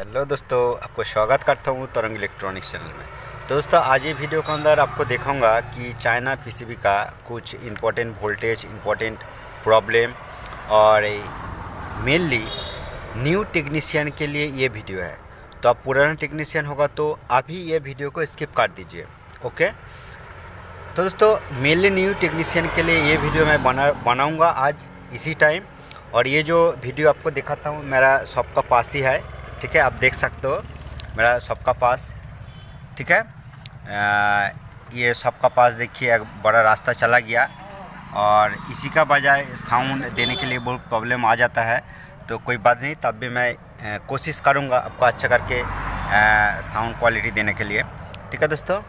Hello दोस्तों, आपको स्वागत करता हूँ तरंग इलेक्ट्रॉनिक्स चैनल में। तो दोस्तों, आज ये वीडियो के अंदर आपको दिखाऊंगा कि चाइना पीसीबी का कुछ इम्पोर्टेंट वोल्टेज, इम्पोर्टेंट प्रॉब्लम और मेनली न्यू टेक्नीशियन के लिए ये वीडियो है। तो आप पुराना टेक्नीशियन होगा तो आप ही ये वीडियो को स्किप कर दीजिए। ओके। तो दोस्तों, मेनली न्यू टेक्नीशियन के लिए ये वीडियो मैं बनाऊँगा आज इसी टाइम। और ये जो वीडियो आपको दिखाता हूँ मेरा शॉप का पास ही है, ठीक है। आप देख सकते हो मेरा शॉप का पास, ठीक है। ये शॉप का पास देखिए, एक बड़ा रास्ता चला गया और इसी का बजाय साउंड देने के लिए बहुत प्रॉब्लम आ जाता है। तो कोई बात नहीं, तब भी मैं कोशिश करूँगा आपको अच्छा करके साउंड क्वालिटी देने के लिए, ठीक है दोस्तों।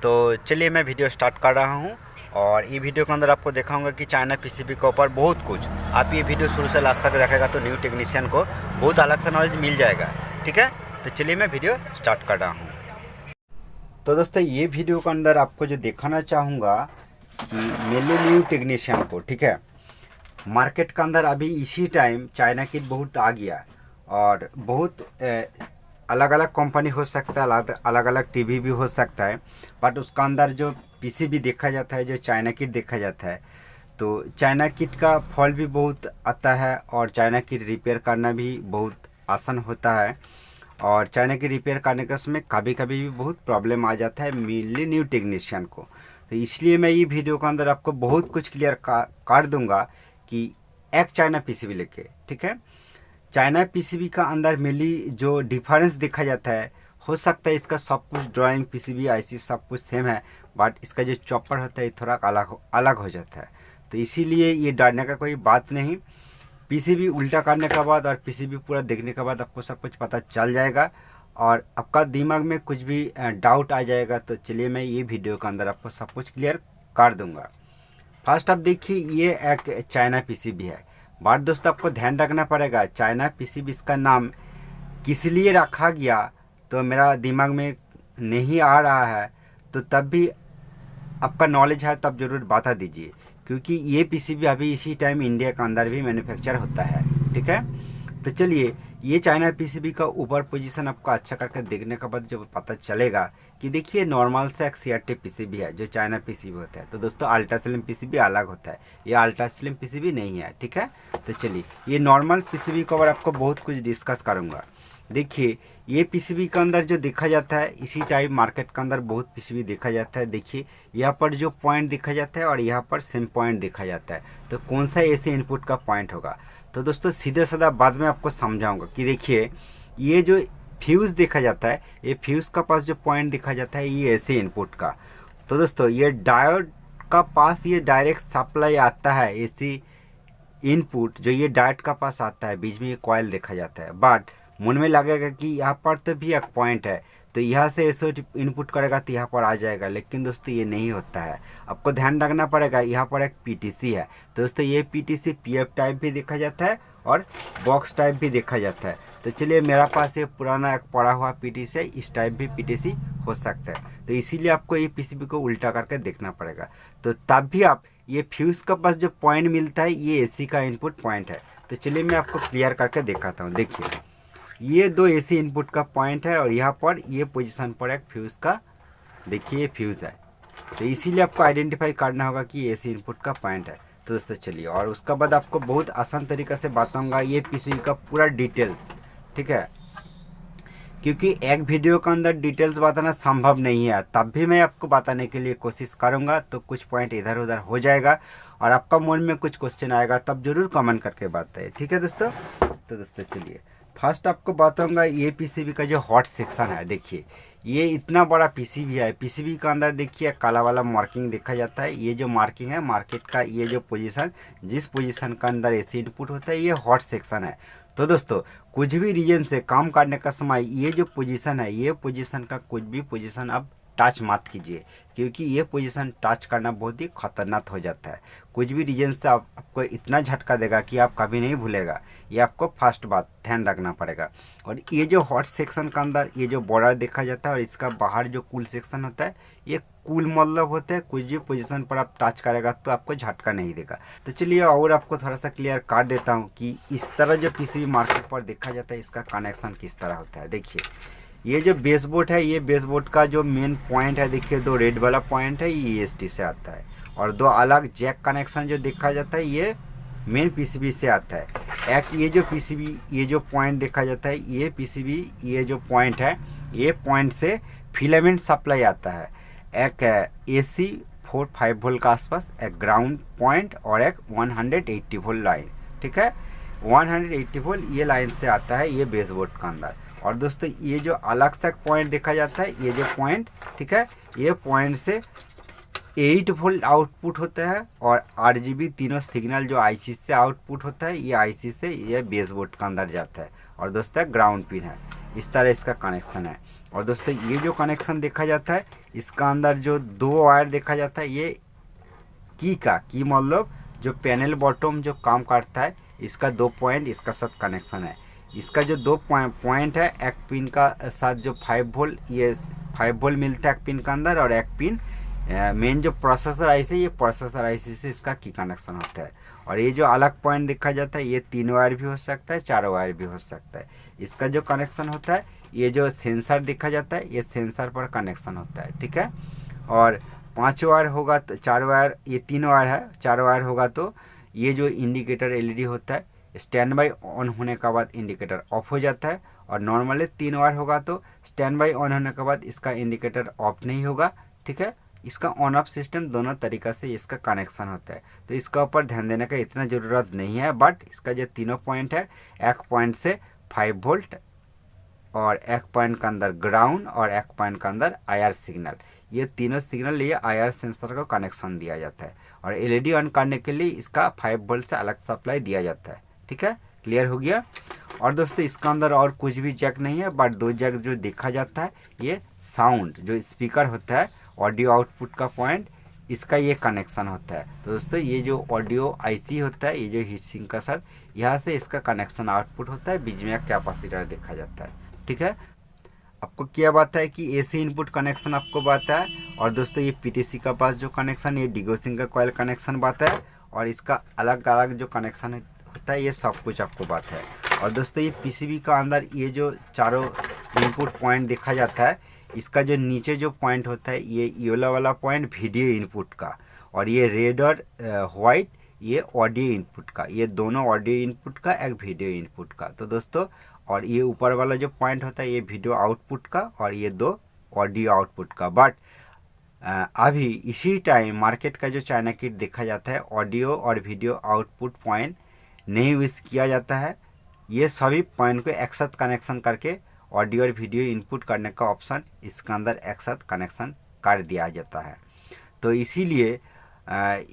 तो चलिए मैं वीडियो स्टार्ट कर रहा हूँ और ये वीडियो के अंदर आपको दिखाऊंगा कि चाइना पीसीबी के ऊपर बहुत कुछ। आप ये वीडियो शुरू से लास्ट तक देखेगा तो न्यू टेक्नीशियन को बहुत अलग सा नॉलेज मिल जाएगा, ठीक है। तो चलिए मैं वीडियो स्टार्ट कर रहा हूँ। तो दोस्तों, ये वीडियो के अंदर आपको जो दिखाना चाहूँगा कि मेनली न्यू टेक्नीशियन को, ठीक है। मार्केट के अंदर अभी इसी टाइम चाइना किट बहुत आ गया और बहुत अलग अलग कंपनी हो सकता है, अलग अलग टीवी भी हो सकता है, बट उसका अंदर जो पीसीबी देखा जाता है, जो चाइना किट देखा जाता है, तो चाइना किट का फॉल्ट भी बहुत आता है और चाइना किट रिपेयर करना भी बहुत आसान होता है। और चाइना किट रिपेयर करने के समय कभी कभी भी बहुत प्रॉब्लम आ जाता है मेनली न्यू टेक्नीशियन को। तो इसलिए मैं ये वीडियो के अंदर आपको बहुत कुछ क्लियर कर दूंगा कि एक चाइना पीसीबी लेके, ठीक है। चाइना पीसीबी का अंदर मेनली जो डिफरेंस देखा जाता है, हो सकता है इसका सब कुछ ड्राइंग पीसीबी आईसी सब कुछ सेम है, बट इसका जो चॉपर होता है थोड़ा अलग हो जाता है। तो इसीलिए ये डरने का कोई बात नहीं। पीसीबी उल्टा करने के बाद और पीसीबी पूरा देखने के बाद आपको सब कुछ पता चल जाएगा और आपका दिमाग में कुछ भी डाउट आ जाएगा। तो चलिए मैं ये वीडियो के अंदर आपको सब कुछ क्लियर कर दूंगा। फर्स्ट आप देखिए, ये एक चाइना पीसीबी है। बट दोस्तों, आपको ध्यान रखना पड़ेगा चाइना पीसीबी इसका नाम किस लिए रखा गया तो मेरा दिमाग में नहीं आ रहा है। तो तब भी आपका नॉलेज है तब जरूर बता दीजिए, क्योंकि ये पीसीबी अभी इसी टाइम इंडिया के अंदर भी मैन्युफैक्चर होता है, ठीक है। तो चलिए, ये चाइना पीसीबी का ऊपर पोजीशन आपको अच्छा करके देखने के बाद जब पता चलेगा कि देखिए नॉर्मल से एक सीआरटी पीसीबी है जो चाइना पीसीबी होता है। तो दोस्तों, अल्ट्रा स्लिम पीसीबी अलग होता है, ये अल्ट्रा स्लिम पीसीबी नहीं है, ठीक है। तो चलिए, ये नॉर्मल पीसीबी के ऊपर आपको बहुत कुछ डिस्कस करूँगा। देखिए, ये पीसीबी के अंदर जो देखा जाता है, इसी टाइप मार्केट के अंदर बहुत पीसीबी देखा जाता है। देखिए, यहाँ पर जो पॉइंट देखा जाता है और यहाँ पर सेम पॉइंट देखा जाता है, तो कौन सा ऐसे इनपुट का पॉइंट होगा। तो दोस्तों, सीधे साधा बाद में आपको समझाऊंगा कि देखिए, ये जो फ्यूज़ देखा जाता है, ये फ्यूज़ का पास जो पॉइंट देखा जाता है ये ऐसे इनपुट का। तो दोस्तों, ये डायोड का पास ये डायरेक्ट सप्लाई आता है, एसी इनपुट जो ये डायोड का पास आता है, बीच में ये कॉइल देखा जाता है। बट मन में लगेगा कि यहाँ पर तो भी एक पॉइंट है, तो यहाँ से ऐसे इनपुट करेगा तो यहाँ पर आ जाएगा, लेकिन दोस्तों ये नहीं होता है। आपको ध्यान रखना पड़ेगा, यहाँ पर एक पीटीसी है। तो दोस्तों, ये पीटीसी पीएफ टाइप भी देखा जाता है और बॉक्स टाइप भी देखा जाता है। तो चलिए, मेरा पास ये पुराना एक पड़ा हुआ पीटीसी है, इस टाइप भी पीटीसी हो सकता है। तो इसीलिए आपको ये पीसीबी को उल्टा करके देखना पड़ेगा। तो तब भी आप ये फ्यूज़ का पास जो पॉइंट मिलता है ये एसी का इनपुट पॉइंट है। तो चलिए मैं आपको क्लियर करके दिखाता हूँ। देखिए, ये दो एसी इनपुट का पॉइंट है और यहाँ पर ये पोजीशन पर एक फ्यूज़ का, देखिए ये फ्यूज़ है। तो इसीलिए आपको आइडेंटिफाई करना होगा कि ये एसी इनपुट का पॉइंट है। तो दोस्तों चलिए, और उसके बाद आपको बहुत आसान तरीके से बताऊंगा ये पीसीबी का पूरा डिटेल्स, ठीक है। क्योंकि एक वीडियो के अंदर डिटेल्स बताना संभव नहीं है, तब भी मैं आपको बताने के लिए कोशिश करूंगा। तो कुछ पॉइंट इधर उधर हो जाएगा और आपका मन में कुछ क्वेश्चन आएगा, तब जरूर कमेंट करके बताइए, ठीक है दोस्तों। तो दोस्तों चलिए, फर्स्ट आपको बताऊंगा ये पीसीबी का जो हॉट सेक्शन है। देखिए, ये इतना बड़ा पीसीबी है, पीसीबी का अंदर देखिए काला वाला मार्किंग देखा जाता है। ये जो मार्किंग है मार्केट का, ये जो पोजीशन, जिस पोजीशन का अंदर एसी इनपुट होता है, ये हॉट सेक्शन है। तो दोस्तों, कुछ भी रीजन से काम करने का समय ये जो पोजीशन है, ये पोजीशन का कुछ भी पोजीशन अब टच मत कीजिए, क्योंकि ये पोजीशन टच करना बहुत ही खतरनाक हो जाता है। कुछ भी रीजन से आपको इतना झटका देगा कि आप कभी नहीं भूलेगा। ये आपको फर्स्ट बात ध्यान रखना पड़ेगा। और ये जो हॉट सेक्शन का अंदर ये जो बॉर्डर देखा जाता है और इसका बाहर जो कूल सेक्शन होता है, ये कूल मतलब होता है कुछ भी पोजीशन पर आप टच करेगा तो आपको झटका नहीं देगा। तो चलिए और आपको थोड़ा सा क्लियर कर देता हूँ कि इस तरह जो पीसीबी मार्केट पर देखा जाता है इसका कनेक्शन किस तरह होता है। देखिए ये जो बेसबोर्ड है, ये बेसबोर्ड का जो मेन पॉइंट है, देखिए दो रेड वाला पॉइंट है, ये EST से आता है। और दो अलग जैक कनेक्शन जो देखा जाता है ये मेन पीसीबी से आता है। एक ये जो पीसीबी ये जो पॉइंट देखा जाता है, ये पीसीबी ये जो पॉइंट है, ये पॉइंट से फिलामेंट सप्लाई आता है। एक AC 4-5 वोल्ट का आसपास, एक ग्राउंड पॉइंट और एक 180 वोल्ट लाइन। ठीक है, 180 वोल्ट ये लाइन से आता है ये बेसबोर्ड के अंदर। और दोस्तों ये जो अलग सा पॉइंट देखा जाता है, ये जो पॉइंट, ठीक है, ये पॉइंट से 8 वोल्ट आउटपुट होता है और RGB तीनों सिग्नल जो IC से आउटपुट होता है, ये IC से ये बेसबोर्ड के अंदर जाता है। और दोस्तों ग्राउंड पिन है, इस तरह इसका कनेक्शन है। और दोस्तों ये जो कनेक्शन देखा जाता है, इसका अंदर जो दो वायर देखा जाता है, ये की मतलब जो पैनल बॉटम जो काम करता है, इसका 2 पॉइंट इसका साथ कनेक्शन है। इसका जो 2 पॉइंट है, एक पिन का साथ जो 5 वोल्ट, ये 5 वोल्ट मिलता है एक पिन के अंदर, और एक पिन मेन जो प्रोसेसर IC, ये प्रोसेसर IC से इसका की कनेक्शन होता है। और ये जो अलग पॉइंट देखा जाता है, ये 3 वायर भी हो सकता है, 4 वायर भी हो सकता है। इसका जो कनेक्शन होता है, ये जो सेंसर देखा जाता है, ये सेंसर पर कनेक्शन होता है। ठीक है, और 5 वायर होगा तो 4 वायर, ये 3 वायर है, 4 वायर होगा तो ये जो इंडिकेटर LED होता है, स्टैंड बाई ऑन होने के बाद इंडिकेटर ऑफ हो जाता है। और नॉर्मली 3 वायर होगा तो स्टैंड बाई ऑन होने के बाद इसका इंडिकेटर ऑफ नहीं होगा। ठीक है, इसका ऑन ऑफ सिस्टम दोनों तरीक़ा से इसका कनेक्शन होता है, तो इसका ऊपर ध्यान देने का इतना ज़रूरत नहीं है। बट इसका जो तीनों पॉइंट है, एक पॉइंट से 5 वोल्ट और एक पॉइंट के अंदर ग्राउंड और एक पॉइंट के अंदर IR सिग्नल, ये तीनों सिग्नल ये IR सेंसर को कनेक्शन दिया जाता है। और LED ऑन करने के लिए इसका 5 वोल्ट से अलग सप्लाई दिया जाता है। ठीक है, क्लियर हो गया। और दोस्तों इसका अंदर और कुछ भी जैक नहीं है, बट 2 जैक जो देखा जाता है, ये साउंड जो स्पीकर होता है, ऑडियो आउटपुट का पॉइंट, इसका ये कनेक्शन होता है। तो दोस्तों ये जो ऑडियो IC होता है, ये जो हीट सिंक का साथ, यहाँ से इसका कनेक्शन आउटपुट होता है, बीच में एक कैपेसिटर देखा जाता है। ठीक है, आपको क्या बात है कि AC इनपुट कनेक्शन आपको बात है। और दोस्तों ये PTC का पास जो कनेक्शन, ये डिगोसिंग का कॉइल कनेक्शन बात है। और इसका अलग अलग जो कनेक्शन होता है, ये सब कुछ आपको बात है। और दोस्तों ये PCB का अंदर ये जो चारों इनपुट पॉइंट देखा जाता है, इसका जो नीचे जो पॉइंट होता है, ये येलो वाला पॉइंट वीडियो इनपुट का, और ये रेड और वाइट ये ऑडियो इनपुट का, ये दोनों ऑडियो इनपुट का, एक वीडियो इनपुट का। तो दोस्तों और ये ऊपर वाला जो पॉइंट होता है, ये वीडियो आउटपुट का, और ये 2 ऑडियो आउटपुट का। बट अभी इसी टाइम मार्केट का जो चाइना किट देखा जाता है, ऑडियो और वीडियो आउटपुट पॉइंट नहीं यूज़ किया जाता है। ये सभी पॉइंट को एक साथ कनेक्शन करके ऑडियो और वीडियो इनपुट करने का ऑप्शन इसके अंदर एक साथ कनेक्शन कर दिया जाता है। तो इसीलिए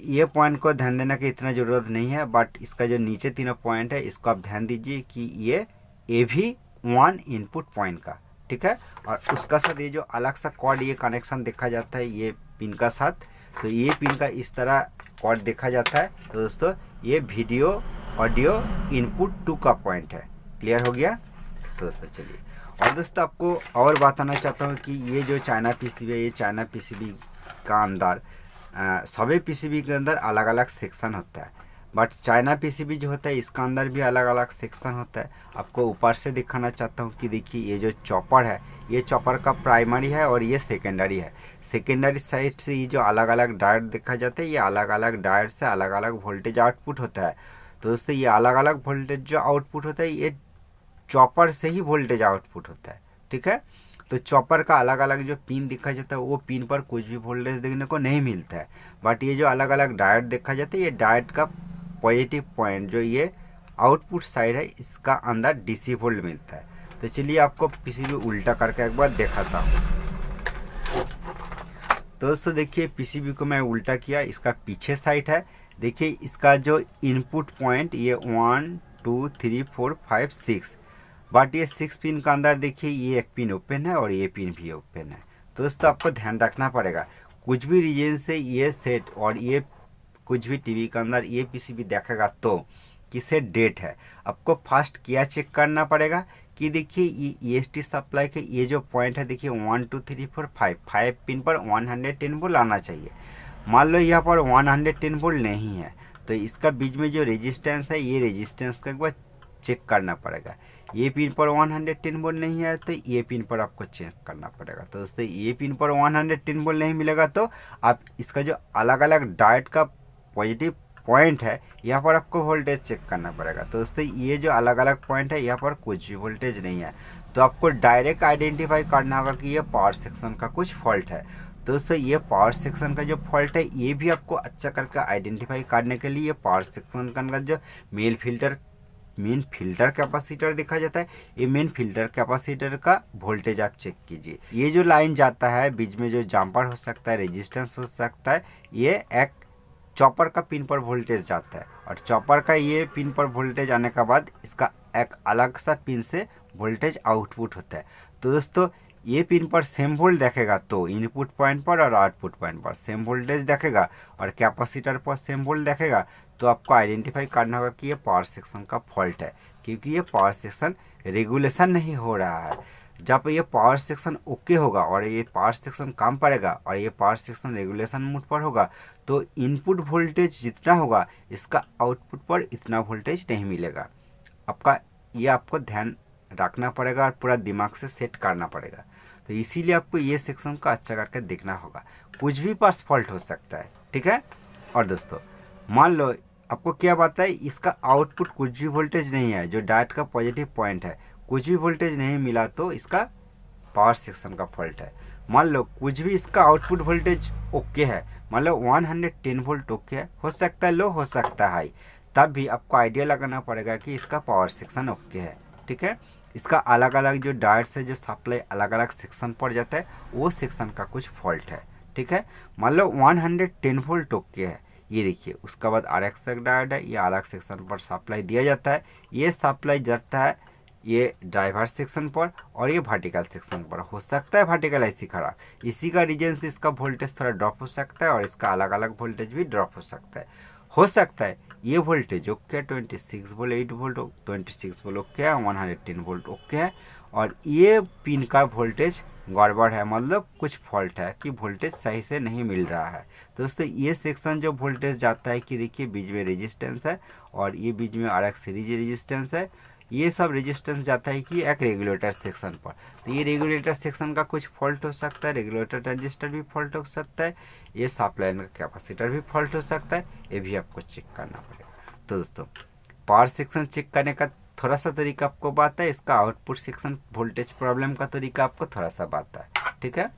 ये पॉइंट को ध्यान देने की इतना ज़रूरत नहीं है। बट इसका जो नीचे तीनों पॉइंट है, इसको आप ध्यान दीजिए कि ये AV1 इनपुट पॉइंट का। ठीक है, और उसका साथ ये जो अलग सा कॉर्ड ये कनेक्शन देखा जाता है ये पिन का साथ, तो ये पिन का इस तरह कॉर्ड देखा जाता है। तो दोस्तों ये वीडियो ऑडियो इनपुट 2 का पॉइंट है। क्लियर हो गया। तो दोस्तों चलिए, और दोस्तों आपको और बताना चाहता हूँ कि ये जो चाइना PCB है, ये चाइना PCB का अंदर सभी PCB के अंदर अलग अलग सेक्शन होता है। बट चाइना PCB जो होता है, इसका अंदर भी अलग अलग सेक्शन होता है। आपको ऊपर से दिखाना चाहता हूँ कि देखिए ये जो चॉपर है, ये चॉपर का प्राइमरी है और ये सेकेंडरी है। सेकेंडरी साइड से ये जो अलग अलग डायोड देखा जाता है, ये अलग अलग डायोड से अलग अलग वोल्टेज आउटपुट होता है। तो दोस्तों ये अलग अलग वोल्टेज जो आउटपुट होता है, ये चॉपर से ही वोल्टेज आउटपुट होता है। ठीक है, तो चॉपर का अलग अलग जो पिन देखा जाता है, वो पिन पर कुछ भी वोल्टेज देखने को नहीं मिलता है। बट ये जो अलग अलग डायोड देखा जाता है, ये डायोड का पॉजिटिव पॉइंट जो ये आउटपुट साइड है, इसका अंदर DC वोल्ट मिलता है। तो चलिए आपको PCB उल्टा करके एक बार दिखाता हूँ। तो दोस्तों देखिए PCB को मैं उल्टा किया, इसका पीछे साइड है। देखिए इसका जो इनपुट पॉइंट ये 1 2 3 4 5 6, बट ये 6 पिन का अंदर देखिए ये एक पिन ओपन है और ये पिन भी ओपन है। तो दोस्तों आपको ध्यान रखना पड़ेगा, कुछ भी रीजन से ये सेट और ये कुछ भी टीवी के अंदर ये पीसीबी देखेगा तो किसे डेट है, आपको फर्स्ट क्या चेक करना पड़ेगा कि देखिए ये EST सप्लाई के ये जो पॉइंट है, देखिए 1 2 3 4 5 पिन पर 110 वोल्ट आना चाहिए। मान लो यहाँ पर 110 वोल्ट नहीं है तो इसका बीच में जो रेजिस्टेंस है, ये रेजिस्टेंस का एक बार चेक करना पड़ेगा। ये पिन पर 110 वोल्ट नहीं है तो ये पिन पर आपको चेक करना पड़ेगा। तो दोस्तों ये पिन पर 110 वोल्ट नहीं मिलेगा तो आप इसका जो अलग अलग डायोड का पॉजिटिव पॉइंट है यहाँ पर आपको वोल्टेज चेक करना पड़ेगा। तो दोस्तों ये जो अलग अलग पॉइंट है यहाँ पर कुछ भी वोल्टेज नहीं है, तो आपको डायरेक्ट आइडेंटिफाई करना होगा कि ये पावर सेक्शन का कुछ फॉल्ट है। दोस्तों ये पावर सेक्शन का जो फॉल्ट है ये भी आपको अच्छा करके आइडेंटिफाई करने के लिए पावर सेक्शन का अंदर जो मेन फिल्टर कैपेसिटर देखा जाता है, ये मेन फिल्टर कैपेसिटर का वोल्टेज आप चेक कीजिए। ये जो लाइन जाता है बीच में जो जम्पर हो सकता है, रेजिस्टेंस हो सकता है, ये एक चॉपर का पिन पर वोल्टेज जाता है और चॉपर का ये पिन पर वोल्टेज आने के बाद इसका एक अलग सा पिन से वोल्टेज आउटपुट होता है। तो दोस्तों ये पिन पर सेम वोल्ट देखेगा तो इनपुट पॉइंट पर और आउटपुट पॉइंट पर सेम वोल्टेज देखेगा और कैपेसिटर पर सेम वोल्ट देखेगा, तो आपको आइडेंटिफाई करना होगा कि ये पावर सेक्शन का फॉल्ट है, क्योंकि ये पावर सेक्शन रेगुलेशन नहीं हो रहा है। जब ये पावर सेक्शन ओके होगा और ये पावर सेक्शन काम करेगा और ये पावर सेक्शन रेगुलेशन मोड पर होगा तो इनपुट वोल्टेज जितना होगा इसका आउटपुट पर इतना वोल्टेज नहीं मिलेगा। आपको ध्यान रखना पड़ेगा और पूरा दिमाग से सेट करना पड़ेगा। तो इसीलिए आपको ये सेक्शन को अच्छा करके देखना होगा, कुछ भी पास फॉल्ट हो सकता है, ठीक है। और दोस्तों मान लो आपको क्या बात है, इसका आउटपुट कुछ भी वोल्टेज नहीं है, जो डायोड का पॉजिटिव पॉइंट है कुछ भी वोल्टेज नहीं मिला तो इसका पावर सेक्शन का फॉल्ट है। मान लो कुछ भी इसका आउटपुट वोल्टेज ओके है, मान लो 110 वोल्ट ओके है, हो सकता है लो हो सकता है हाई, तब भी आपको आइडिया लगाना पड़ेगा कि इसका पावर सेक्शन ओके है, ठीक है। इसका अलग अलग जो डायोड से जो सप्लाई अलग अलग सेक्शन पर जाता है वो सेक्शन का कुछ फॉल्ट है, ठीक है। मान लो 110 वोल्ट ओके है, ये देखिए उसके बाद RX डायोड है, ये अलग सेक्शन पर सप्लाई दिया जाता है, ये सप्लाई जाता है ये ड्राइवर सेक्शन पर और ये वर्टिकल सेक्शन पर। हो सकता है वर्टिकल ऐसी खराब, इसी का रीजन से इसका वोल्टेज थोड़ा ड्रॉप हो सकता है और इसका अलग अलग वोल्टेज भी ड्रॉप हो सकता है। हो सकता है ये voltage okay 26 volt 8 volt 26 volt okay है, 110 वोल्ट ओके है और ये पिन का वोल्टेज गड़बड़ है, मतलब कुछ फॉल्ट है कि वोल्टेज सही से नहीं मिल रहा है। तो दोस्तों ये सेक्शन जो वोल्टेज जाता है कि देखिए बीच में रेजिस्टेंस है और ये बीच में RX सीरीज रेजिस्टेंस है, ये सब रेजिस्टेंस जाता है कि एक रेगुलेटर सेक्शन पर। तो ये रेगुलेटर सेक्शन का कुछ फॉल्ट हो सकता है, रेगुलेटर ट्रांजिस्टर भी फॉल्ट हो सकता है, ये सप्लाई का कैपेसिटर भी फॉल्ट हो सकता है, ये भी आपको चेक करना पड़ेगा। तो दोस्तों पावर सेक्शन चेक करने का थोड़ा सा तरीका आपको बात है, इसका आउटपुट सेक्शन वोल्टेज प्रॉब्लम का तरीका आपको थोड़ा सा बात है, ठीक है।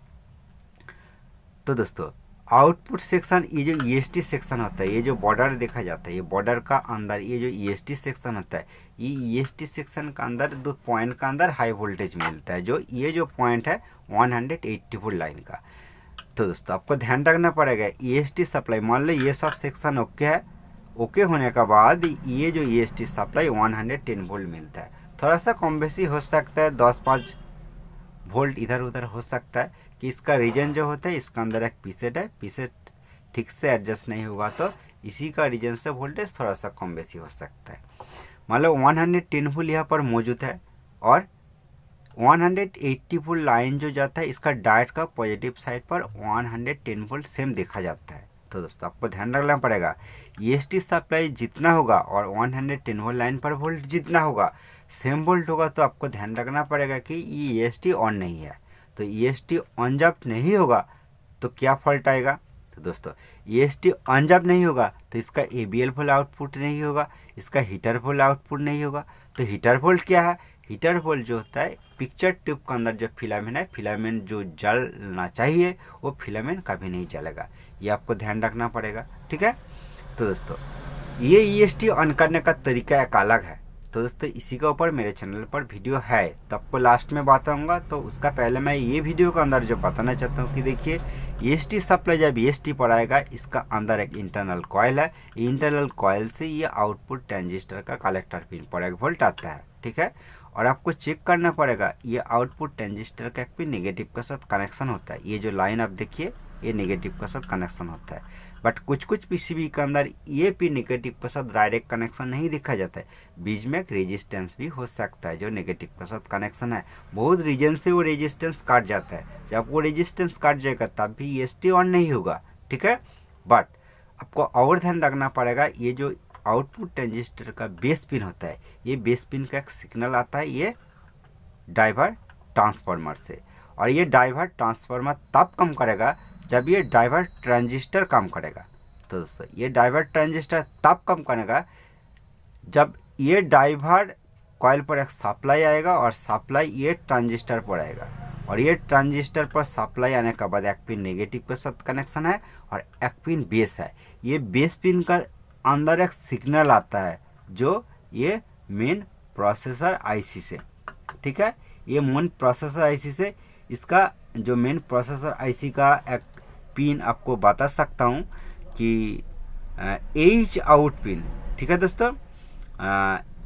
तो दोस्तों आउटपुट सेक्शन ये जो EST सेक्शन होता है, ये जो बॉर्डर देखा जाता है, ये बॉर्डर का अंदर ये जो EST सेक्शन होता है, ये EST सेक्शन का अंदर दो पॉइंट का अंदर हाई वोल्टेज मिलता है, जो ये जो पॉइंट है 180 वोल्ट लाइन का। तो दोस्तों आपको ध्यान रखना पड़ेगा EST सप्लाई, मान लो ये सब सेक्शन ओके है, ओके होने के बाद ये जो EST सप्लाई 110 वोल्ट मिलता है, थोड़ा सा कम बेसी हो सकता है, 10-5 वोल्ट इधर उधर हो सकता है कि इसका रीजन जो होता है इसका अंदर एक पीसेट है, पीसेट ठीक से एडजस्ट नहीं होगा तो इसी का रीजन से वोल्टेज थोड़ा सा कम बेसी हो सकता है। मान लो 110 वोल्ट यहाँ पर मौजूद है और 180 वोल्ट लाइन जो जाता है इसका डायोड का पॉजिटिव साइड पर 110 वोल्ट सेम देखा जाता है। तो दोस्तों आपको ध्यान रखना पड़ेगा EST सप्लाई जितना होगा और 110 वोल्ट लाइन पर वोल्ट जितना होगा सेम वोल्ट होगा, तो आपको ध्यान रखना पड़ेगा कि ये EST ऑन नहीं है। तो EST ऑन जब नहीं होगा तो क्या फॉल्ट आएगा, तो दोस्तों EST ऑन जब नहीं होगा तो इसका ABL वोल्ट आउटपुट नहीं होगा, इसका हीटर वोल्ट आउटपुट नहीं होगा। तो हीटर वोल्ट क्या है, हीटर वोल्ट जो होता है पिक्चर ट्यूब के अंदर जो फिलामेंट है, फिलामेंट जो जलना चाहिए वो फिलामेंट कभी नहीं जलेगा, ये आपको ध्यान रखना पड़ेगा, ठीक है। तो दोस्तों ये EST ऑन करने का तरीका एक अलग है। तो दोस्तों इसी के ऊपर मेरे चैनल पर वीडियो है, तो आपको लास्ट में बताऊंगा। तो उसका पहले मैं ये वीडियो के अंदर जो बताना चाहता हूँ कि देखिए EST सप्लाई जब EST पर आएगा इसका अंदर एक इंटरनल कॉइल है, इंटरनल कॉइल से ये आउटपुट ट्रांजिस्टर का कलेक्टर पिन पर 1 वोल्ट आता है, ठीक है। और आपको चेक करना पड़ेगा ये आउटपुट ट्रांजिस्टर का एक पिन नेगेटिव के साथ कनेक्शन होता है। ये जो लाइन आप देखिए ये नेगेटिव के साथ कनेक्शन होता है, बट कुछ कुछ पीसीबी के अंदर ये पिन नेगेटिव के साथ डायरेक्ट कनेक्शन नहीं दिखा जाता है, बीच में एक रेजिस्टेंस भी हो सकता है जो नेगेटिव के साथ कनेक्शन है। बहुत रीजन से वो रेजिस्टेंस काट जाता है, जब वो रेजिस्टेंस काट जाएगा तब भी EST ऑन नहीं होगा, ठीक है। बट आपको और ध्यान रखना पड़ेगा, ये जो आउटपुट ट्रांजिस्टर का बेस पिन होता है, ये बेस पिन का एक सिग्नल आता है ये डाइवर्ट ट्रांसफार्मर से, और ये डाइवर्ट ट्रांसफार्मर तब काम करेगा जब ये डाइवर्ट ट्रांजिस्टर काम करेगा। तो दोस्तों ये डाइवर्ट ट्रांजिस्टर तब काम करेगा जब ये डाइवर्ट कॉइल पर एक सप्लाई आएगा और सप्लाई ये ट्रांजिस्टर पर आएगा, और ये ट्रांजिस्टर पर सप्लाई आने के बाद एक पिन नेगेटिव के साथ कनेक्शन है और एक पिन बेस है। ये बेस पिन का अंदर एक सिग्नल आता है जो ये मेन प्रोसेसर आईसी से, ठीक है। ये मेन प्रोसेसर आईसी से, इसका जो मेन प्रोसेसर आईसी का एक पिन आपको बता सकता हूँ कि एच आउट पिन, ठीक है दोस्तों।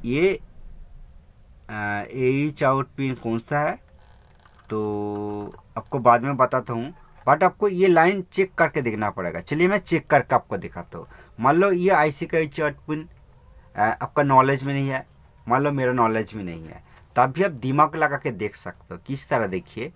ये एच आउट पिन कौन सा है तो आपको बाद में बताता हूँ, बट आपको ये लाइन चेक करके देखना पड़ेगा। चलिए मैं चेक करके आपको दिखाता हूँ। मान लो ये आईसी का एच आउट पिन आपका नॉलेज में नहीं है, मान लो मेरा नॉलेज में नहीं है, तब भी आप दिमाग लगा के देख सकते हो। किस तरह देखिए,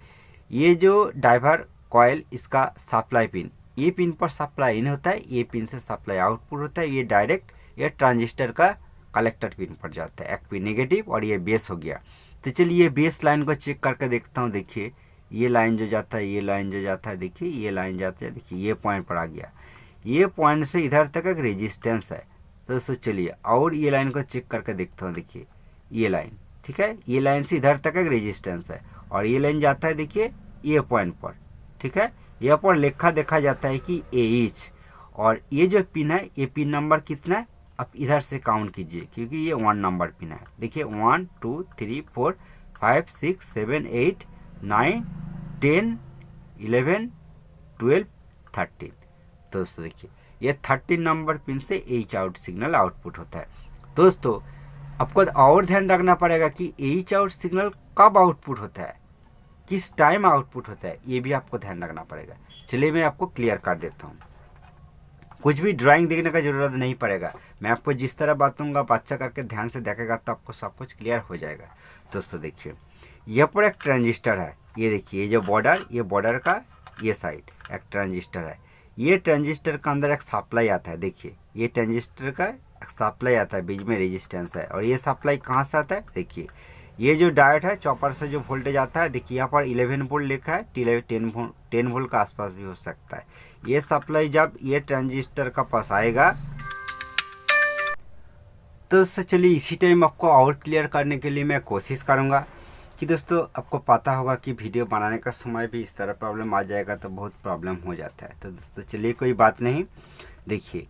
ये जो डाइवर कॉइल इसका सप्लाई पिन, ये पिन पर सप्लाई इन होता है, ये पिन से सप्लाई आउटपुट होता है, ये डायरेक्ट ये ट्रांजिस्टर का कलेक्टर पिन पर जाता है, एक पिन नेगेटिव और ये बेस हो गया। तो चलिए ये बेस लाइन को चेक करके देखता हूँ। देखिए ये लाइन जो जाता है, ये लाइन जो जाता है, देखिए ये लाइन जाता है, देखिए ये पॉइंट पर आ गया, ये पॉइंट से इधर तक एक रेजिस्टेंस है। तो दोस्तों चलिए और ये लाइन को चेक करके देखता हूँ। देखिए ये लाइन, ठीक है, ये लाइन से इधर तक एक रेजिस्टेंस है और ये लाइन जाता है देखिए ये पॉइंट पर, ठीक है। यहाँ पर लिखा देखा जाता है कि AH, और ये जो पिन है ये पिन नंबर कितना है आप इधर से काउंट कीजिए क्योंकि ये 1 नंबर पिन है। देखिए 1 2 3 4 5 6 7 8 9 10 11 12 13। तो दोस्तों देखिए ये 13 नंबर पिन से एच आउट सिग्नल आउटपुट होता है। दोस्तों आपको और ध्यान रखना पड़ेगा कि एच आउट सिग्नल कब आउटपुट होता है, किस टाइम आउटपुट होता है, ये भी आपको ध्यान रखना पड़ेगा। चलिए मैं आपको क्लियर कर देता हूँ। कुछ भी ड्राइंग देखने का ज़रूरत नहीं पड़ेगा, मैं आपको जिस तरह बताऊँगा बच्चा करके ध्यान से देखेगा तो आपको सब कुछ क्लियर हो जाएगा। दोस्तों देखिए यहाँ पर एक ट्रांजिस्टर है, ये देखिए ये जो बॉर्डर, ये बॉर्डर का ये साइड एक ट्रांजिस्टर है, ये ट्रांजिस्टर का अंदर एक सप्लाई आता है। देखिए ये ट्रांजिस्टर का एक सप्लाई आता है, बीच में रेजिस्टेंस है, और ये सप्लाई कहाँ से आता है, देखिए ये जो डायोड है चॉपर से जो वोल्टेज आता है, देखिए यहाँ पर 11 वोल्ट लिखा है, 10 वोल्ट का आसपास भी हो सकता है। ये सप्लाई जब ये ट्रांजिस्टर का पास आएगा तो चलिए इसी टाइम आपको और क्लियर करने के लिए मैं कोशिश करूँगा कि दोस्तों आपको पता होगा कि वीडियो बनाने का समय भी इस तरह प्रॉब्लम आ जाएगा तो बहुत प्रॉब्लम हो जाता है। तो दोस्तों चलिए कोई बात नहीं, देखिए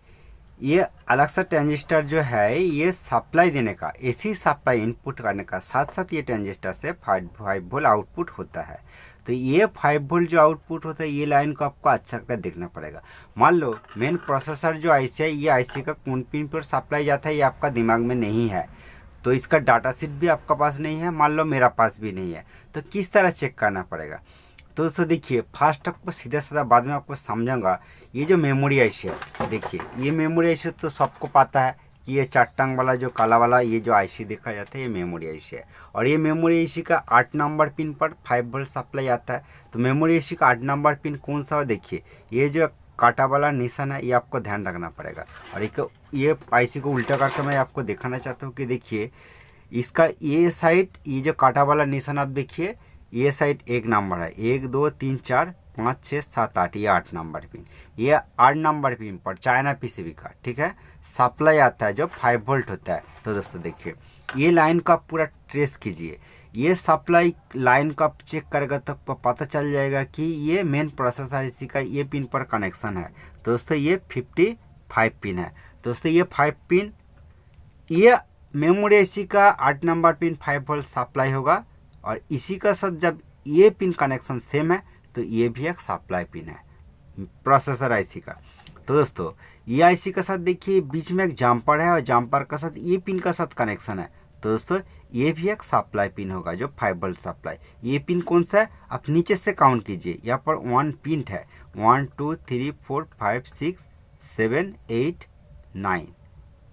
ये अलग सा ट्रांजिस्टर जो है ये सप्लाई देने का, एसी सप्लाई इनपुट करने का साथ साथ ये ट्रांजिस्टर से 5 वोल्ट आउटपुट होता है। तो ये 5 वोल्ट जो आउटपुट होता है ये लाइन को आपको अच्छा कर देखना पड़ेगा। मान लो मेन प्रोसेसर जो आईसी है, ये आईसी का कौन पिन पर सप्लाई जाता है ये आपका दिमाग में नहीं है, तो इसका डाटा शीट भी आपका पास नहीं है, मान लो मेरा पास भी नहीं है, तो किस तरह चेक करना पड़ेगा। तो दोस्तों देखिए फर्स्ट आपको सीधा सीधा बाद में आपको समझाऊंगा। ये जो मेमोरी आईसी है, देखिए ये मेमोरी आईसी तो सबको पता है कि ये 4 टांग वाला जो काला वाला ये जो आईसी देखा जाता है ये मेमोरी आईसी है, और ये मेमोरी आईसी का 8 नंबर पिन पर 5 वोल्ट सप्लाई आता है। तो मेमोरी आईसी का 8 नंबर पिन कौन सा है, देखिए ये जो काटा वाला निशान है ये आपको ध्यान रखना पड़ेगा। और एक ये आईसी को उल्टा करके मैं आपको दिखाना चाहता हूँ कि देखिए इसका ये साइड, ये जो काटा वाला निशान आप देखिए ये साइड 1 नंबर है, 1 2 3 4 5 6 7 8, ये 8 नंबर पिन, ये 8 नंबर पिन पर चाइना पीसीबी का, ठीक है, सप्लाई आता है जो 5 वोल्ट होता है। तो दोस्तों देखिए ये लाइन का पूरा ट्रेस कीजिए, ये सप्लाई लाइन का चेक करेगा तो आपको पता चल जाएगा कि ये मेन प्रोसेसर आईसी का ये पिन पर कनेक्शन है। तो दोस्तों ये 55 पिन है। दोस्तों ये 5 पिन, ये मेमोरी आईसी का 8 नंबर पिन 5 वोल्ट सप्लाई होगा, और इसी का साथ जब ये पिन कनेक्शन सेम है तो ये भी एक सप्लाई पिन है प्रोसेसर आईसी का। तो दोस्तों ये आईसी का साथ देखिए बीच में एक जम्पर है और जम्पर का साथ ये पिन का साथ कनेक्शन है। तो दोस्तों ये भी एक सप्लाई पिन होगा जो 5 वोल्ट सप्लाई। ये पिन कौन सा है, आप नीचे से काउंट कीजिए, यहाँ पर 1 पिन है, 1 2 3 4 5 6 7 8 9,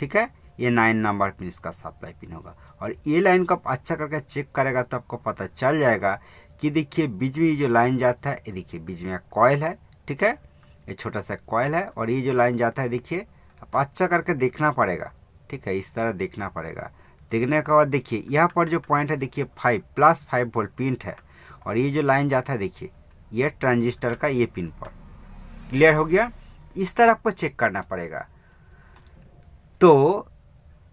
ठीक है, ये 9 नंबर पिन इसका सप्लाई पिन होगा। और ये लाइन को आप अच्छा करके चेक करेगा तो आपको पता चल जाएगा कि देखिए बीच में जो लाइन जाता है, ये देखिए बीच में एक कॉइल है, ठीक है, ये छोटा सा कॉइल है, और ये जो लाइन जाता है देखिए आप अच्छा करके देखना पड़ेगा, ठीक है, इस तरह देखना पड़ेगा। देखने के बाद देखिए यहाँ पर जो पॉइंट है देखिए 5 वोल्ट पिन है, और ये जो लाइन जाता है देखिए ये ट्रांजिस्टर का ये पिन पर। क्लियर हो गया, इस तरह आपको चेक करना पड़ेगा। तो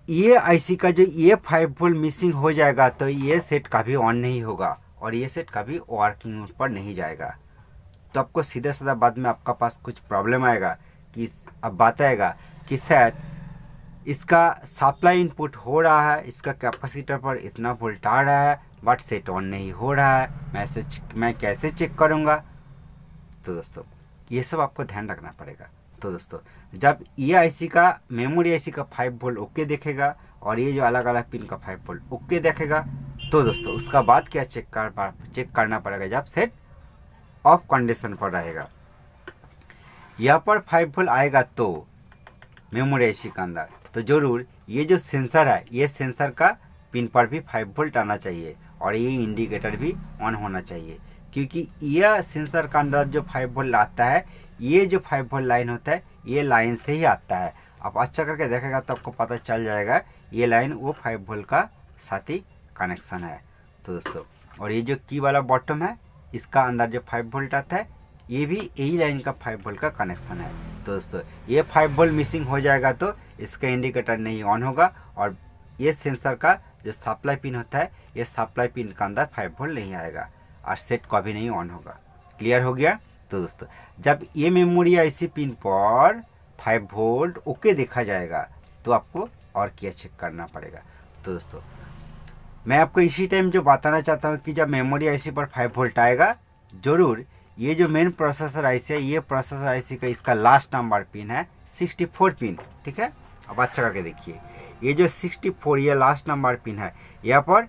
ये आईसी का जो ये 5 वोल्ट मिसिंग हो जाएगा तो ये सेट कभी ऑन नहीं होगा और ये सेट कभी वर्किंग पर नहीं जाएगा। तो आपको सीधा साधा बाद में आपका पास कुछ प्रॉब्लम आएगा कि अब बात आएगा कि सर इसका सप्लाई इनपुट हो रहा है, इसका कैपेसिटर पर इतना वोल्ट आ रहा है बट सेट ऑन नहीं हो रहा है, मैं कैसे चेक करूँगा। तो दोस्तों ये सब आपको ध्यान रखना पड़ेगा। तो दोस्तों जब ये आईसी का मेमोरी आईसी का 5 वोल्ट ओके देखेगा और ये जो अलग अलग पिन का 5 वोल्ट ओके देखेगा, तो दोस्तों उसका बाद क्या चेक करना पड़ेगा, जब सेट ऑफ कंडीशन पर रहेगा। यहाँ पर 5 वोल्ट आएगा तो मेमोरी आईसी के अंदर तो जरूर ये जो सेंसर है ये सेंसर का पिन पर भी 5 वोल्ट आना चाहिए और ये इंडिकेटर भी ऑन होना चाहिए, क्योंकि यह सेंसर का अंदर जो 5 वोल्ट आता है, ये जो 5 वोल्ट लाइन होता है ये लाइन से ही आता है। आप अच्छा करके देखेगा तो आपको पता चल जाएगा ये लाइन वो 5 वोल्ट का साथ ही कनेक्शन है। तो दोस्तों और ये जो की वाला बॉटम है इसका अंदर जो 5 वोल्ट आता है ये भी यही लाइन का 5 वोल्ट का कनेक्शन है। तो दोस्तों ये 5 वोल्ट मिसिंग हो जाएगा तो इसका इंडिकेटर नहीं ऑन होगा और ये सेंसर का जो सप्लाई पिन होता है ये सप्लाई पिन का अंदर 5 वोल्ट नहीं आएगा और सेट कभी नहीं ऑन होगा। क्लियर हो गया। तो दोस्तों जब ये मेमोरी आईसी पिन पर 5 वोल्ट ओके देखा जाएगा तो आपको और क्या चेक करना पड़ेगा। तो दोस्तों मैं आपको इसी टाइम जो बताना चाहता हूँ कि जब मेमोरी आईसी पर 5 वोल्ट आएगा, जरूर ये जो मेन प्रोसेसर आईसी है ये प्रोसेसर आईसी का इसका लास्ट नंबर पिन है 64 पिन, ठीक है। अब अच्छा करके देखिए ये जो 64 ये लास्ट नंबर पिन है, यहाँ पर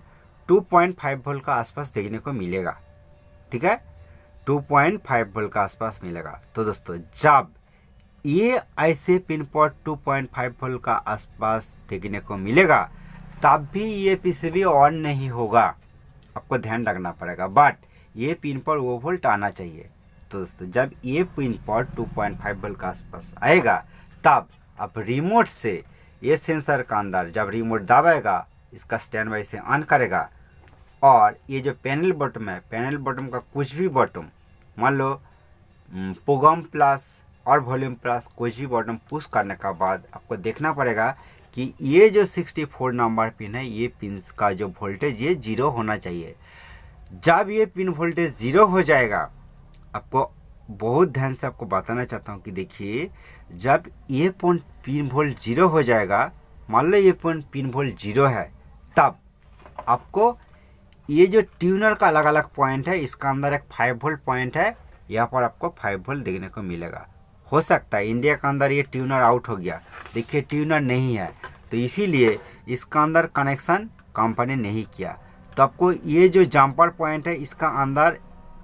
2.5 वोल्ट का आसपास देखने को मिलेगा, ठीक है, 2.5 वोल्ट का आसपास मिलेगा। तो दोस्तों जब ये आईसी पिन पर 2.5 वोल्ट का आसपास देखने को मिलेगा तब भी ये पीसीबी ऑन नहीं होगा, आपको ध्यान रखना पड़ेगा, बट ये पिन पर वो वोल्ट आना चाहिए। तो दोस्तों जब ये पिन पर 2.5 वोल्ट का आसपास आएगा तब अब रिमोट से ये सेंसर का अंदर जब रिमोट दबाएगा इसका स्टैंड बाई से ऑन करेगा और ये जो पैनल बटन है, पैनल बटन का कुछ भी बटन, मान लो प्रोग्राम प्लस और वॉल्यूम प्लस कुछ भी बटन पुश करने का बाद आपको देखना पड़ेगा कि ये जो 64 नंबर पिन है ये पिन का जो वोल्टेज ये 0 होना चाहिए। जब ये पिन वोल्टेज 0 हो जाएगा, आपको बहुत ध्यान से आपको बताना चाहता हूँ कि देखिए जब ये पिन वोल्ट 0 हो जाएगा, मान लो ये पिन वोल्ट 0 है, तब आपको ये जो ट्यूनर का अलग अलग पॉइंट है इसका अंदर एक 5 वोल्ट पॉइंट है, यहाँ पर आपको 5 वोल्ट देखने को मिलेगा। हो सकता है इंडिया के अंदर ये ट्यूनर आउट हो गया, देखिए ट्यूनर नहीं है तो इसीलिए इसका अंदर कनेक्शन कंपनी नहीं किया। तो आपको ये जो जंपर पॉइंट है इसका अंदर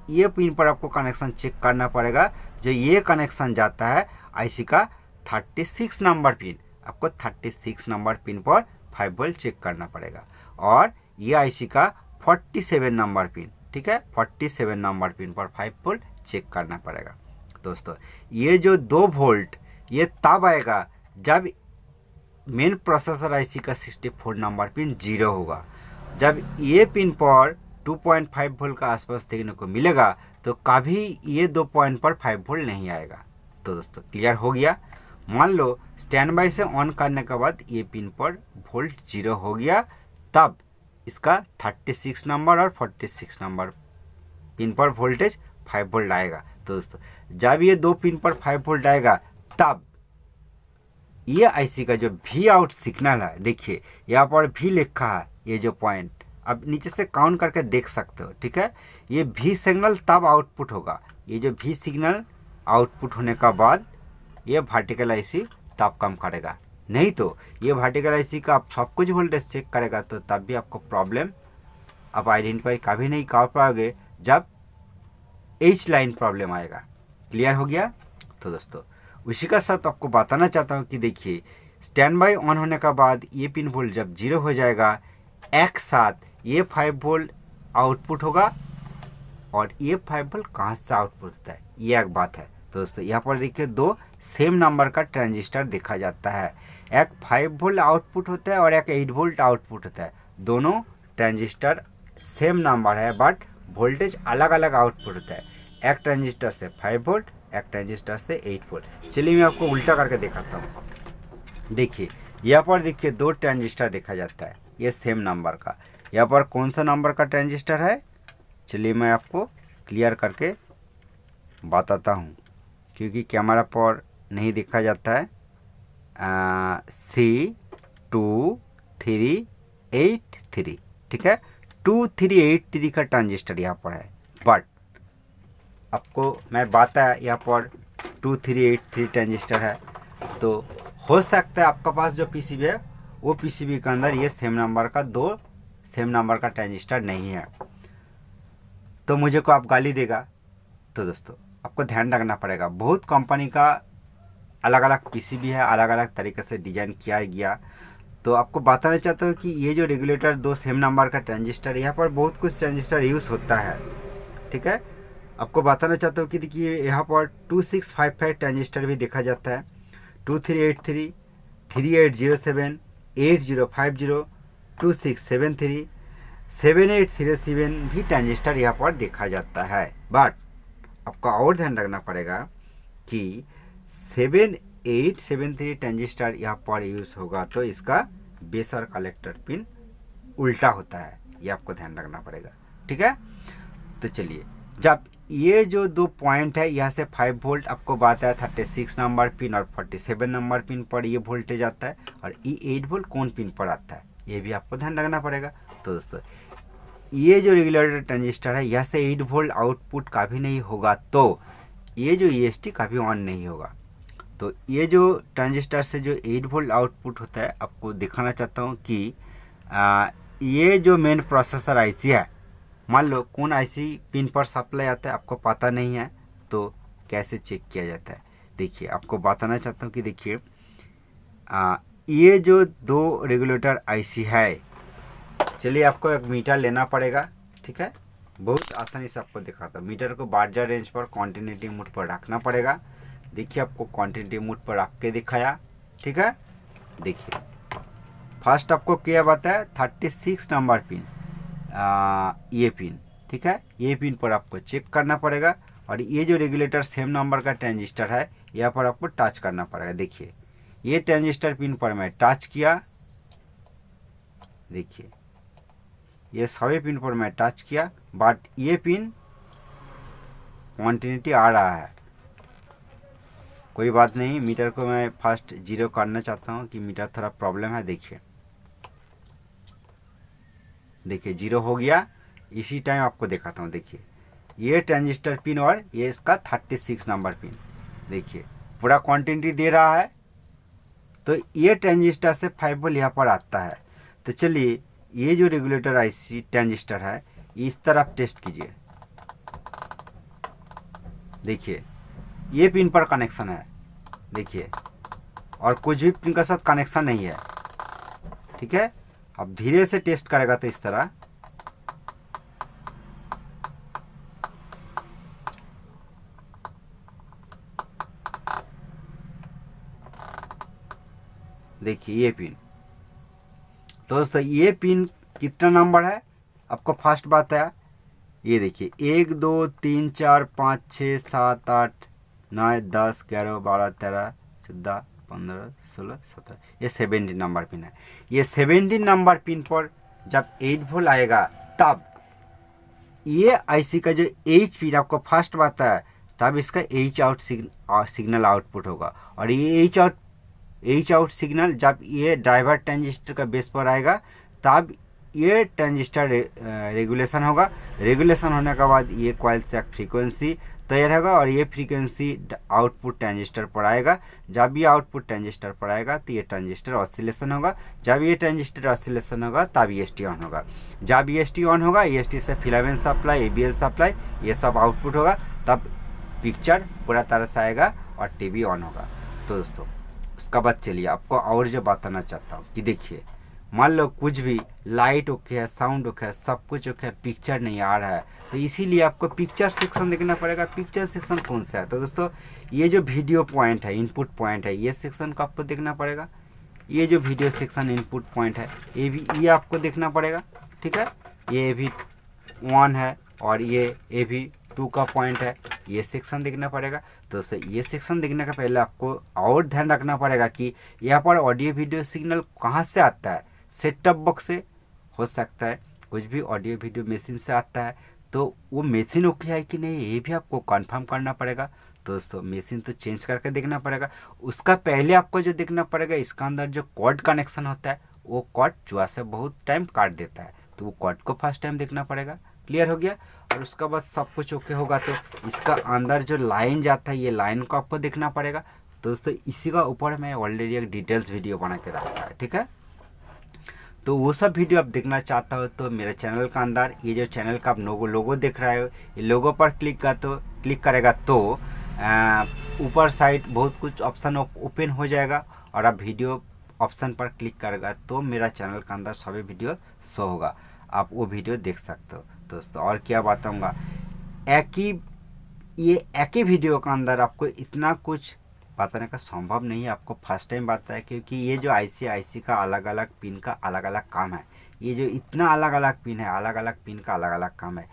ये पिन पर आपको कनेक्शन चेक करना पड़ेगा। जो ये कनेक्शन जाता है आईसी का 36 नंबर पिन, आपको 36 नंबर पिन पर 5 वोल्ट चेक करना पड़ेगा और ये आईसी का 47 नंबर पिन, ठीक है, 47 नंबर पिन पर 5 वोल्ट चेक करना पड़ेगा। दोस्तों ये जो 2 वोल्ट ये तब आएगा जब मेन प्रोसेसर आईसी का 64 नंबर पिन 0 होगा। जब ये पिन पर 2.5 वोल्ट का आसपास देखने को मिलेगा तो कभी ये 2 पॉइंट पर 5 वोल्ट नहीं आएगा। तो दोस्तों क्लियर हो गया। मान लो स्टैंड बाई से ऑन करने के बाद ये पिन पर वोल्ट 0 हो गया, तब इसका 36 नंबर और 46 नंबर पिन पर वोल्टेज 5 वोल्ट आएगा। तो दोस्तों जब ये 2 पिन पर 5 वोल्ट आएगा तब ये आईसी का जो वी आउट सिग्नल है, देखिए यहाँ पर भी लिखा है, ये जो पॉइंट अब नीचे से काउंट करके देख सकते हो, ठीक है, ये भी सिग्नल तब आउटपुट होगा। ये जो भी सिग्नल आउटपुट होने का बाद ये वर्टिकल आईसी तब काम करेगा। नहीं तो ये वर्टिकल आईसी का आप सब कुछ वोल्टेज चेक करेगा तो तब भी आपको प्रॉब्लम आप आइडेंटिफाई कभी नहीं कर पाओगे जब एच लाइन प्रॉब्लम आएगा। क्लियर हो गया। तो दोस्तों उसी का साथ आपको बताना चाहता हूँ कि देखिए स्टैंड बाई ऑन होने का बाद ये पिन वोल्ट जब 0 हो जाएगा एक साथ ये 5 वोल्ट आउटपुट होगा और ये 5 वोल्ट कहाँ से आउटपुट होता है ये एक बात है। तो दोस्तों यहाँ पर देखिए दो सेम नंबर का ट्रांजिस्टर देखा जाता है, एक 5 वोल्ट आउटपुट होता है और एक 8 वोल्ट आउटपुट होता है। दोनों ट्रांजिस्टर सेम नंबर है बट वोल्टेज अलग अलग आउटपुट होता है, एक ट्रांजिस्टर से 5 वोल्ट एक ट्रांजिस्टर से 8 वोल्ट। चलिए मैं आपको उल्टा करके दिखाता हूँ। देखिए यहाँ पर देखिए दो ट्रांजिस्टर देखा जाता है ये सेम नंबर का। यहाँ पर कौन सा नंबर का ट्रांजिस्टर है चलिए मैं आपको क्लियर करके बताता हूँ क्योंकि कैमरा पर नहीं देखा जाता है। C2383 ठीक है, 2383 का ट्रांजिस्टर यहाँ पर है बट आपको मैं बताया यहाँ पर 2383 ट्रांजिस्टर है। तो हो सकता है आपका पास जो पीसीबी है वो पीसीबी के अंदर ये सेम नंबर का दो सेम नंबर का ट्रांजिस्टर नहीं है तो मुझे को आप गाली देगा। तो दोस्तों आपको ध्यान रखना पड़ेगा, बहुत कंपनी का अलग अलग पीसीबी है, अलग अलग तरीके से डिज़ाइन किया गया। तो आपको बताना चाहता हूँ कि ये जो रेगुलेटर दो सेम नंबर का ट्रांजिस्टर यहाँ पर बहुत कुछ ट्रांजिस्टर यूज़ होता है। ठीक है, आपको बताना चाहता हूँ कि देखिए यहाँ पर 2655 ट्रांजिस्टर भी देखा जाता है, 2383, 3807, 8050, 2673, 7807 भी ट्रांजिस्टर यहाँ पर देखा जाता है। बट आपको और ध्यान रखना पड़ेगा कि 7873 ट्रांजिस्टर यहाँ पर यूज़ होगा तो इसका बेस और कलेक्टर पिन उल्टा होता है, ये आपको ध्यान रखना पड़ेगा। ठीक है, तो चलिए जब ये जो दो पॉइंट है यहाँ से 5 वोल्ट आपको बात है 36 नंबर पिन और 47 नंबर पिन पर ये वोल्टेज आता है और ये 8 वोल्ट कौन पिन पर आता है ये भी आपको ध्यान रखना पड़ेगा। तो दोस्तों ये जो रेगुलेटर ट्रांजिस्टर है यहाँ से 8 वोल्ट आउटपुट कभी नहीं होगा तो ये जो EST कभी ऑन नहीं होगा। तो ये जो ट्रांजिस्टर से जो 8 वोल्ट आउटपुट होता है आपको दिखाना चाहता हूँ कि ये जो मेन प्रोसेसर आईसी है, मान लो कौन आईसी पिन पर सप्लाई आता है आपको पता नहीं है तो कैसे चेक किया जाता है। देखिए आपको बताना चाहता हूँ कि देखिए ये जो दो रेगुलेटर आईसी है, चलिए आपको एक मीटर लेना पड़ेगा। ठीक है, बहुत आसानी से आपको दिखाता हूँ। मीटर को बार्जर रेंज पर कॉन्टिन्यूटी मोड पर रखना पड़ेगा। देखिए आपको कॉन्टिन्यूटी मोड पर रख के दिखाया। ठीक है, देखिए फर्स्ट आपको क्या बताया 36 नंबर पिन, ये पिन। ठीक है, ये पिन पर आपको चेक करना पड़ेगा और ये जो रेगुलेटर सेम नंबर का ट्रांजिस्टर है यहाँ पर आपको टच करना पड़ेगा। देखिए ये ट्रांजिस्टर पिन पर मैं टच किया, देखिए ये सभी पिन पर मैं टच किया बट ये पिन कॉन्टिन्यूटी आ रहा है। कोई बात नहीं, मीटर को मैं फर्स्ट 0 करना चाहता हूँ कि मीटर थोड़ा प्रॉब्लम है। देखिए 0 हो गया। इसी टाइम आपको दिखाता हूँ। देखिए ये ट्रांजिस्टर पिन और ये इसका 36 नंबर पिन, देखिए पूरा क्वांटिटी दे रहा है तो ये ट्रांजिस्टर से 5 वोल्ट यहाँ पर आता है। तो चलिए ये जो रेगुलेटर आईसी ट्रांजिस्टर है इस तरफ टेस्ट कीजिए। देखिए ये पिन पर कनेक्शन है, देखिए और कुछ भी पिन का साथ कनेक्शन नहीं है। ठीक है, अब धीरे से टेस्ट करेगा तो इस तरह देखिए ये पिन। तो दोस्तों ये पिन कितना नंबर है आपको फर्स्ट बात है, ये देखिए 1 2 3 4 5 6 7 8 9 10 11 12 13 14 15 16 17, ये 17 नंबर पिन है। ये 17 नंबर पिन पर जब 8 वोल्ट आएगा तब ये आईसी का जो H पिन आपको फर्स्ट बात है तब इसका H आउट सिग्नल आउटपुट होगा और ये H आउट सिग्नल जब ये ड्राइवर ट्रांजिस्टर का बेस पर आएगा तब ये ट्रांजिस्टर रेगुलेशन होगा। रेगुलेशन होने के बाद ये कॉइल से एक फ्रीक्वेंसी तैयार होगा और ये फ्रीक्वेंसी आउटपुट ट्रांजिस्टर पर आएगा। जब ये आउटपुट ट्रांजिस्टर पर आएगा तो ये ट्रांजिस्टर ऑसिलेशन होगा। जब ये ट्रांजिस्टर ऑसिलेशन होगा तब EST ऑन होगा। जब EST ऑन होगा, EST से फिलामेंट सप्लाई, ABL सप्लाई, ये सब आउटपुट होगा, तब पिक्चर पूरा तरह से आएगा और टीवी ऑन होगा। तो दोस्तों उसका बाद चलिए आपको और जो बताना चाहता हूँ कि देखिए, मान लो कुछ भी लाइट ओके है, साउंड ओके है, सब कुछ ओके है, पिक्चर नहीं आ रहा है, तो इसीलिए आपको पिक्चर सेक्शन देखना पड़ेगा। पिक्चर सेक्शन कौन सा है? तो दोस्तों ये जो वीडियो पॉइंट है, इनपुट पॉइंट है, ये सेक्शन को आपको देखना पड़ेगा। ये जो वीडियो सेक्शन इनपुट पॉइंट है, ये आपको देखना पड़ेगा। ठीक है, ये AV1 है और ये AV2 का पॉइंट है, ये सेक्शन देखना पड़ेगा। तो ये सेक्शन देखने का पहले आपको और ध्यान रखना पड़ेगा कि यहाँ पर ऑडियो वीडियो सिग्नल कहाँ से आता है। सेट टॉप बॉक्स से हो सकता है, कुछ भी ऑडियो वीडियो मशीन से आता है, तो वो मशीन ओके है कि नहीं ये भी आपको कंफर्म करना पड़ेगा। तो दोस्तों मशीन तो चेंज करके देखना पड़ेगा। उसका पहले आपको जो देखना पड़ेगा, इसका अंदर जो कॉर्ड कनेक्शन होता है, वो कॉर्ड चुहा से बहुत टाइम काट देता है, तो वो कॉर्ड को फर्स्ट टाइम देखना पड़ेगा। क्लियर हो गया? और उसके बाद सब कुछ ओके होगा तो इसका अंदर जो लाइन जाता है, ये लाइन को आपको देखना पड़ेगा। तो दोस्तों इसी का ऊपर मैं ऑलरेडी एक डिटेल्स वीडियो बना के रखा है। ठीक है, तो वो सब वीडियो आप देखना चाहता हो तो मेरे चैनल का अंदर ये जो चैनल का आप लोगो देख रहे हो, ये लोगो पर क्लिक करेगा तो ऊपर साइड बहुत कुछ ऑप्शन ओपन हो जाएगा और आप वीडियो ऑप्शन पर क्लिक करेगा तो मेरा चैनल का अंदर सभी वीडियो शो होगा, आप वो वीडियो देख सकते हो। दोस्तों और क्या बताऊँगा, एक ही वीडियो के अंदर आपको इतना कुछ बताने का संभव नहीं है। आपको फर्स्ट टाइम बताया क्योंकि ये जो IC का अलग अलग पिन का अलग अलग काम है। ये जो इतना अलग अलग पिन है, अलग अलग पिन का अलग अलग काम है।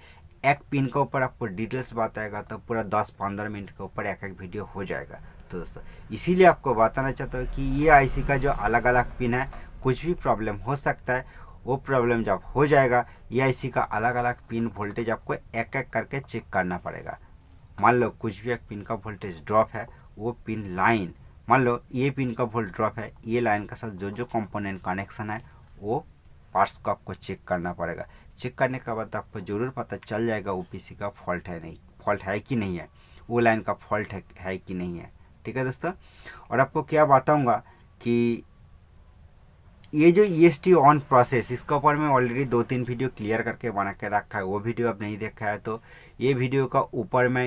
एक पिन के ऊपर आपको डिटेल्स बताएगा तो पूरा 10-15 मिनट के ऊपर एक वीडियो हो जाएगा। तो दोस्तों इसीलिए आपको बताना चाहता हूँ कि ये IC का जो अलग अलग पिन है, कुछ भी प्रॉब्लम हो सकता है। वो प्रॉब्लम जब हो जाएगा, ये IC का अलग अलग पिन वोल्टेज आपको एक एक करके चेक करना पड़ेगा। मान लो कुछ भी एक पिन का वोल्टेज ड्रॉप है, वो पिन लाइन, मान लो ये पिन का वोल्ट ड्रॉप है, ये लाइन के साथ जो जो कंपोनेंट कनेक्शन है वो पार्ट्स को आपको चेक करना पड़ेगा। चेक करने के बाद आपको ज़रूर पता चल जाएगा वो PC का फॉल्ट है कि नहीं है, वो लाइन का फॉल्ट है कि नहीं है। ठीक है दोस्तों, और आपको क्या बताऊँगा कि ये जो EST ऑन प्रोसेस, इसके ऊपर मैं ऑलरेडी 2-3 वीडियो क्लियर करके बना के रखा है। वो वीडियो आप नहीं देखा है तो ये वीडियो का ऊपर मैं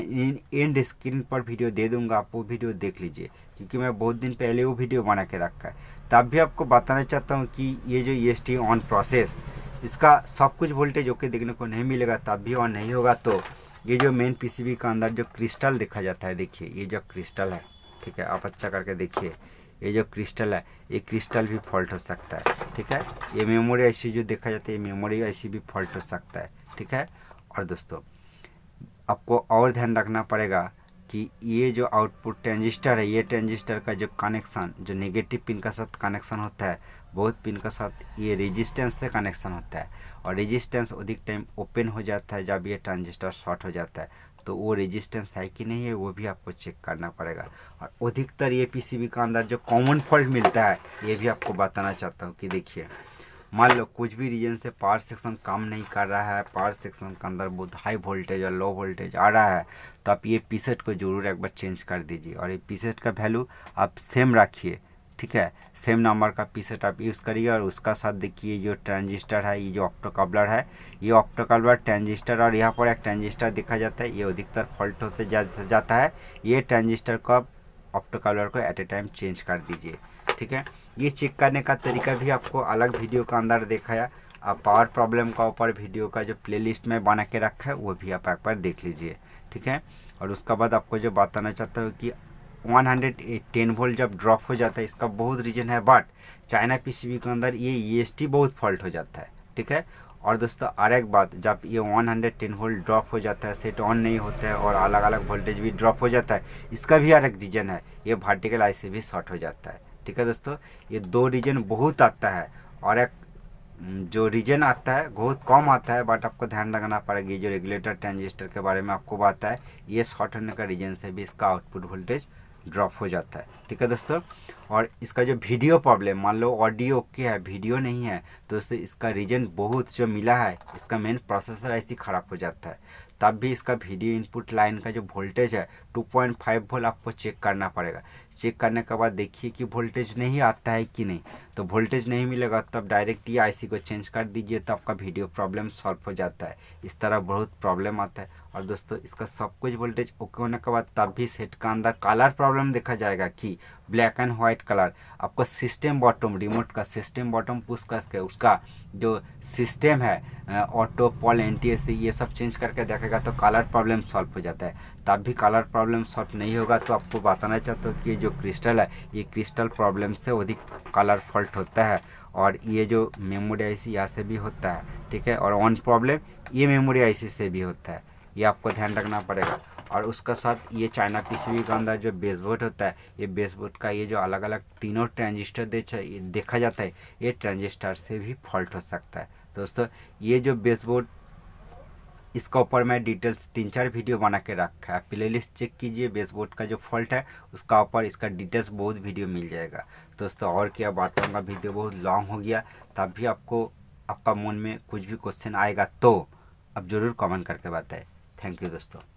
एंड स्क्रीन पर वीडियो दे दूंगा, आप वो वीडियो देख लीजिए क्योंकि मैं बहुत दिन पहले वो वीडियो बना के रखा है। तब भी आपको बताना चाहता हूँ कि ये जो EST ऑन प्रोसेस, इसका सब कुछ वोल्टेज ओके देखने को नहीं मिलेगा, तब भी ऑन नहीं होगा। तो ये जो मेन PCB का अंदर जो क्रिस्टल देखा जाता है, देखिए ये जो क्रिस्टल है, ठीक है, आप अच्छा करके देखिए, ये जो क्रिस्टल है, ये क्रिस्टल भी फॉल्ट हो सकता है। ठीक है, ये मेमोरी IC जो देखा जाता है, ये मेमोरी IC भी फॉल्ट हो सकता है। ठीक है, और दोस्तों आपको और ध्यान रखना पड़ेगा कि ये जो आउटपुट ट्रांजिस्टर है, ये ट्रांजिस्टर का जो कनेक्शन, जो नेगेटिव पिन का साथ कनेक्शन होता है, बहुत पिन का साथ ये रेजिस्टेंस से कनेक्शन होता है और रेजिस्टेंस अधिक टाइम ओपन हो जाता है जब ये ट्रांजिस्टर शॉर्ट हो जाता है। तो वो रेजिस्टेंस है कि नहीं है वो भी आपको चेक करना पड़ेगा। और अधिकतर ये PCB का अंदर जो कॉमन फॉल्ट मिलता है, ये भी आपको बताना चाहता हूँ कि देखिए, मान लो कुछ भी रीजन से पावर सेक्शन काम नहीं कर रहा है, पावर सेक्शन के अंदर बहुत हाई वोल्टेज और लो वोल्टेज आ रहा है, तो आप ये पीसेट को ज़रूर एक बार चेंज कर दीजिए और ये पीसेट का वैल्यू आप सेम रखिए। ठीक है, सेम नंबर का पीसेट आप यूज़ करिए और उसका साथ देखिए जो ट्रांजिस्टर है, ये जो ऑप्टोकपलर है, ये ऑप्टोकपलर ट्रांजिस्टर और यहाँ पर एक ट्रांजिस्टर देखा जाता है, ये अधिकतर फॉल्ट होते जाता है। ये ट्रांजिस्टर को आप ऑप्टोकपलर को एट ए टाइम चेंज कर दीजिए। ठीक है, ये चेक करने का तरीका भी आपको अलग वीडियो का अंदर दिखाया। आप पावर प्रॉब्लम का ऊपर वीडियो का जो प्लेलिस्ट में बना के रखा है वो भी आप एक बार देख लीजिए। ठीक है, और उसके बाद आपको जो बताना चाहता हूँ कि 110 वोल्ट जब ड्रॉप हो जाता है, इसका बहुत रीज़न है, बट चाइना PCB के अंदर ये EST बहुत फॉल्ट हो जाता है। ठीक है, और दोस्तों और एक बात, जब ये 110 वोल्ट ड्रॉप हो जाता है, सेट ऑन नहीं होता है और अलग अलग वोल्टेज भी ड्रॉप हो जाता है, इसका भी अलग रीज़न है, ये वर्टिकल IC भी शॉर्ट हो जाता है। ठीक है दोस्तों, ये दो रीजन बहुत आता है और एक जो रीजन आता है बहुत कम आता है, बट आपको ध्यान रखना पड़ेगा। ये जो रेगुलेटर ट्रांजिस्टर के बारे में आपको बताया, ये शॉर्ट होने का रीजन से भी इसका आउटपुट वोल्टेज ड्रॉप हो जाता है। ठीक है दोस्तों, और इसका जो वीडियो प्रॉब्लम, मान लो ऑडियो ओके है वीडियो नहीं है, तो दोस्तों इसका रीजन बहुत जो मिला है, इसका मेन प्रोसेसर ऐसे ही ख़राब हो जाता है। तब भी इसका वीडियो इनपुट लाइन का जो वोल्टेज है 2.5 वोल्ट आपको चेक करना पड़ेगा। चेक करने के बाद देखिए कि वोल्टेज नहीं आता है कि नहीं, तो वोल्टेज नहीं मिलेगा तब डायरेक्ट ये आईसी को चेंज कर दीजिए, तो आपका वीडियो प्रॉब्लम सॉल्व हो जाता है। इस तरह बहुत प्रॉब्लम आता है। और दोस्तों इसका सब कुछ वोल्टेज ओके होने के बाद तब भी सेट का अंदर कलर प्रॉब्लम देखा जाएगा कि ब्लैक एंड व्हाइट कलर आपको सिस्टम बॉटम, रिमोट का सिस्टम बॉटम पुश करके उसका जो सिस्टम है ऑटो पॉल NTSC ये सब चेंज करके देखेगा तो कलर प्रॉब्लम सॉल्व हो जाता है। तब भी कलर प्रॉब्लम सॉल्व नहीं होगा तो आपको बताना चाहता हूँ कि जो क्रिस्टल है ये क्रिस्टल प्रॉब्लम से अधिक कलर फॉल्ट होता है। और ये जो मेमोरी आईसी यहाँ से भी होता है, ठीक है। और ऑन प्रॉब्लम ये मेमोरी आईसी से भी होता है, ये आपको ध्यान रखना पड़ेगा। और उसका साथ ये चाइना PCB के अंदर जो बेसबोर्ड होता है, ये बेसबोर्ड का ये जो अलग अलग तीनों ट्रांजिस्टर देखा जाता है, ये ट्रांजिस्टर से भी फॉल्ट हो सकता है। दोस्तों ये जो बेसबोर्ड, इसका ऊपर मैं डिटेल्स 3-4 वीडियो बना के रखा है, प्लेलिस्ट चेक कीजिए। बेसबोर्ड का जो फॉल्ट है उसका ऊपर इसका डिटेल्स बहुत वीडियो मिल जाएगा। दोस्तों और क्या बात होगा, वीडियो बहुत लॉन्ग हो गया, तब भी आपका मन में कुछ भी क्वेश्चन आएगा तो आप ज़रूर कमेंट करके बताएं। थैंक यू दोस्तों।